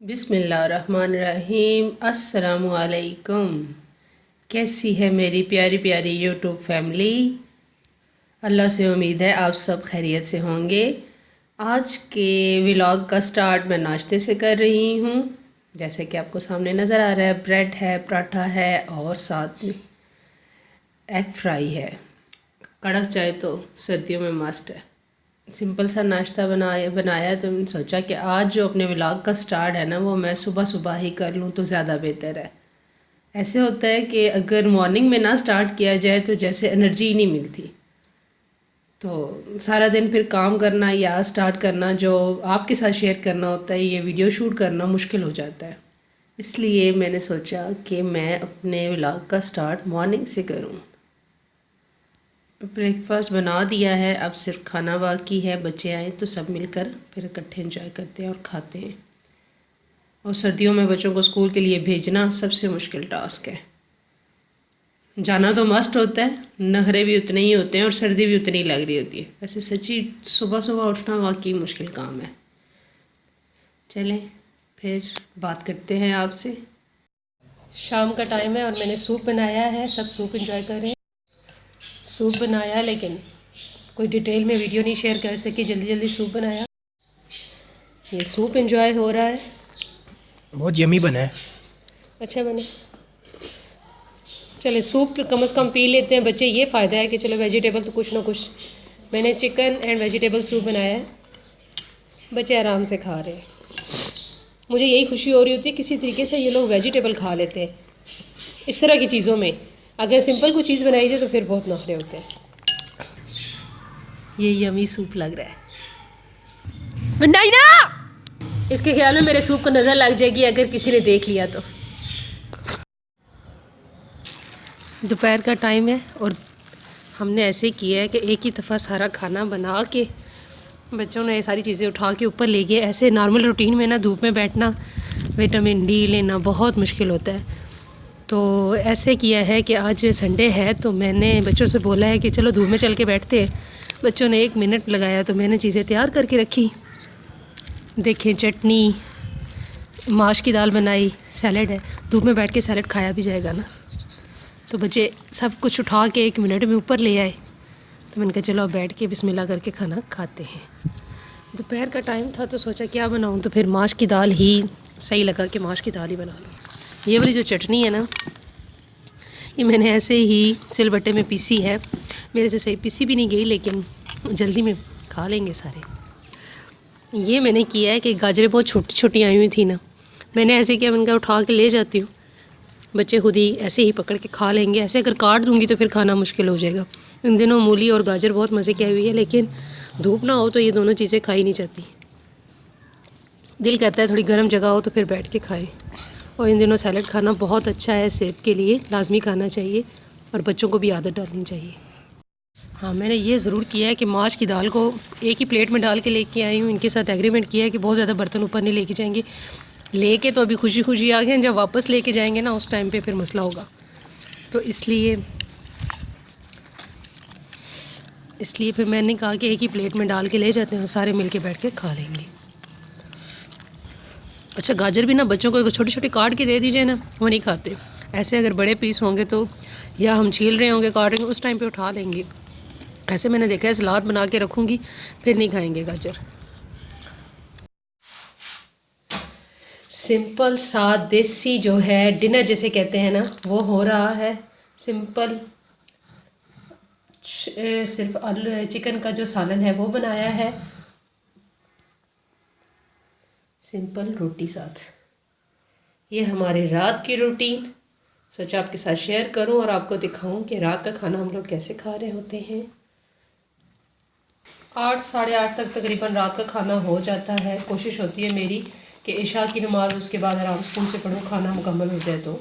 बिस्मिल्लाहिर्रहमानिर्रहीम। अस्सलामुअलैकुम। कैसी है मेरी प्यारी प्यारी यूट्यूब फैमिली। अल्लाह से उम्मीद है आप सब खैरियत से होंगे। आज के व्लॉग का स्टार्ट मैं नाश्ते से कर रही हूँ। जैसे कि आपको सामने नज़र आ रहा है, ब्रेड है, पराठा है और साथ में एग फ्राई है। कड़क चाय तो सर्दियों में मस्ट है। सिंपल सा नाश्ता बनाया तो मैंने सोचा कि आज जो अपने व्लॉग का स्टार्ट है ना, वो मैं सुबह सुबह ही कर लूँ तो ज़्यादा बेहतर है। ऐसे होता है कि अगर मॉर्निंग में ना स्टार्ट किया जाए तो जैसे एनर्जी ही नहीं मिलती, तो सारा दिन फिर काम करना या स्टार्ट करना जो आपके साथ शेयर करना होता है, ये वीडियो शूट करना मुश्किल हो जाता है। इसलिए मैंने सोचा कि मैं अपने व्लॉग का स्टार्ट मॉर्निंग से करूँ। ब्रेकफास्ट बना दिया है, अब सिर्फ खाना बाकी है। बच्चे आए तो सब मिलकर फिर इकट्ठे एंजॉय करते हैं और खाते हैं। और सर्दियों में बच्चों को स्कूल के लिए भेजना सबसे मुश्किल टास्क है। जाना तो मस्ट होता है, नखरे भी उतने ही होते हैं और सर्दी भी उतनी लग रही होती है। वैसे सच्ची सुबह सुबह उठना वाकई मुश्किल काम है। चलें फिर बात करते हैं आपसे। शाम का टाइम है और मैंने सूप बनाया है, सब सूप एंजॉय कर रहे हैं। सूप बनाया लेकिन कोई डिटेल में वीडियो नहीं शेयर कर सकी, जल्दी जल्दी सूप बनाया। ये सूप एंजॉय हो रहा है, बहुत यमी बना है। अच्छा बने। चले सूप कम से कम पी लेते हैं बच्चे, ये फ़ायदा है कि चलो वेजिटेबल तो कुछ ना कुछ। मैंने चिकन एंड वेजिटेबल सूप बनाया है, बच्चे आराम से खा रहे हैं। मुझे यही खुशी हो रही होती है किसी तरीके से ये लोग वेजिटेबल खा लेते हैं। इस तरह की चीज़ों में अगर सिंपल कोई चीज़ बनाई जाए तो फिर बहुत नखरे होते हैं। ये यमी सूप लग रहा है। नहीं ना, इसके ख्याल में मेरे सूप को नज़र लग जाएगी अगर किसी ने देख लिया तो। दोपहर का टाइम है और हमने ऐसे किया है कि एक ही दफ़ा सारा खाना बना के बच्चों ने ये सारी चीज़ें उठा के ऊपर ले गए। ऐसे नॉर्मल रूटीन में ना धूप में बैठना, विटामिन डी लेना बहुत मुश्किल होता है। तो ऐसे किया है कि आज संडे है तो मैंने बच्चों से बोला है कि चलो धूप में चल के बैठते हैं। बच्चों ने 1 मिनट लगाया तो मैंने चीज़ें तैयार करके रखी। देखें, चटनी, माश की दाल बनाई, सैलड है। धूप में बैठ के सैलड खाया भी जाएगा ना। तो बच्चे सब कुछ उठा के 1 मिनट में ऊपर ले आए, तो मैंने कहा चलो अब बैठ के बिस्मिल्लाह करके खाना खाते हैं। दोपहर का टाइम था तो सोचा क्या बनाऊं, तो फिर माश की दाल ही सही लगा कि माश की दाल ही बना लूँ। ये वाली जो चटनी है ना, ये मैंने ऐसे ही सिलबट्टे में पीसी है। मेरे से सही पीसी भी नहीं गई लेकिन जल्दी में खा लेंगे सारे। ये मैंने किया है कि गाजरें बहुत छोटी छोटी आई हुई थी ना, मैंने ऐसे किया, मैंने कहा उठा के ले जाती हूँ, बच्चे खुद ही ऐसे ही पकड़ के खा लेंगे। ऐसे अगर काट दूँगी तो फिर खाना मुश्किल हो जाएगा। इन दिनों मूली और गाजर बहुत मज़े की आई हुई है, लेकिन धूप ना हो तो ये दोनों चीज़ें खाई नहीं जाती। दिल कहता है थोड़ी गर्म जगह हो तो फिर बैठ के खाएं। और इन दिनों सैलड खाना बहुत अच्छा है, सेहत के लिए लाजमी खाना चाहिए और बच्चों को भी आदत डालनी चाहिए। हाँ, मैंने ये ज़रूर किया है कि माश की दाल को एक ही प्लेट में डाल के लेके आई हूँ। इनके साथ एग्रीमेंट किया है कि बहुत ज़्यादा बर्तन ऊपर नहीं लेके जाएंगे। लेके तो अभी खुशी खुशी आ गए, जब वापस लेके जाएंगे ना उस टाइम पे फिर मसला होगा। तो इसलिए फिर मैंने कहा कि एक ही प्लेट में डाल के ले जाते हैं, सारे मिल के बैठ के खा लेंगे। अच्छा, गाजर भी ना बच्चों को छोटी छोटी काट के दे दीजिए ना, वो नहीं खाते। ऐसे अगर बड़े पीस होंगे तो या हम छील रहे होंगे काटेंगे उस टाइम पे उठा लेंगे। ऐसे मैंने देखा है सलाद बना के रखूँगी फिर नहीं खाएंगे गाजर। सिंपल सा देसी जो है डिनर जैसे कहते हैं ना, वो हो रहा है। सिंपल सिर्फ आलू चिकन का जो सालन है वो बनाया है, सिंपल रोटी साथ। ये हमारे रात की रूटीन सोचा आपके साथ शेयर करूं और आपको दिखाऊं कि रात का खाना हम लोग कैसे खा रहे होते हैं। 8 साढ़े 8 तक तकरीबन रात का खाना हो जाता है। कोशिश होती है मेरी कि इशा की नमाज़ उसके बाद आराम स्कूल से पढ़ूँ, खाना मुकम्मल हो जाए। तो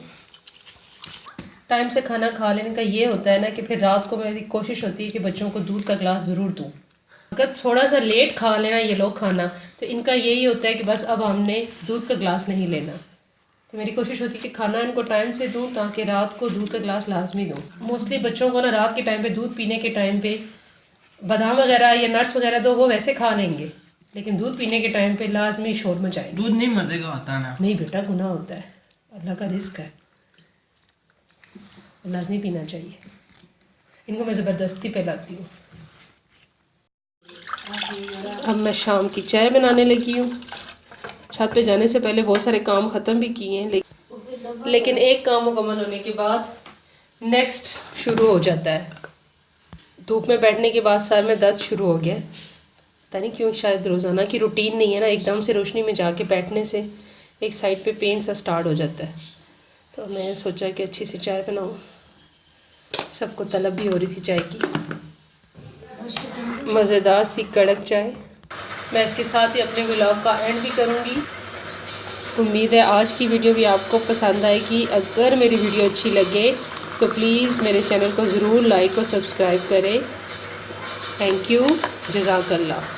टाइम से खाना खा लेने का ये होता है ना कि फिर रात को मेरी कोशिश होती है कि बच्चों को दूध का गिलास ज़रूर दूँ। अगर थोड़ा सा लेट खा लेना ये लोग खाना, तो इनका यही होता है कि बस अब हमने दूध का गिलास नहीं लेना। तो मेरी कोशिश होती है कि खाना इनको टाइम से दूँ ताकि रात को दूध का गिलास लाजमी दूँ। मोस्टली बच्चों को ना रात के टाइम पे दूध पीने के टाइम पे बादाम वगैरह या नट्स वगैरह दो, वो वैसे खा लेंगे, लेकिन दूध पीने के टाइम पे लाजमी शोर मचाएंगे। दूध नहीं मजे का होता ना। नहीं बेटा, गुनाह होता है, अल्लाह का रिस्क है, लाजमी पीना चाहिए। इनको मैं ज़बरदस्ती पिलाती हूँ। अब मैं शाम की चाय बनाने लगी हूँ। छत पे जाने से पहले बहुत सारे काम ख़त्म भी किए हैं, लेकिन एक काम मुकम्मल होने के बाद नेक्स्ट शुरू हो जाता है। धूप में बैठने के बाद सर में दर्द शुरू हो गया, पता नहीं क्यों, शायद रोज़ाना की रूटीन नहीं है ना, एकदम से रोशनी में जाके बैठने से एक साइड पे पेन सा स्टार्ट हो जाता है। तो मैंने सोचा कि अच्छी सी चाय बनाऊँ, सबको तलब भी हो रही थी चाय की, मज़ेदार सी कड़क चाय। मैं इसके साथ ही अपने व्लॉग का एंड भी करूँगी। उम्मीद है आज की वीडियो भी आपको पसंद आएगी। अगर मेरी वीडियो अच्छी लगे तो प्लीज़ मेरे चैनल को ज़रूर लाइक और सब्सक्राइब करें। थैंक यू, जज़ाकल्लाह।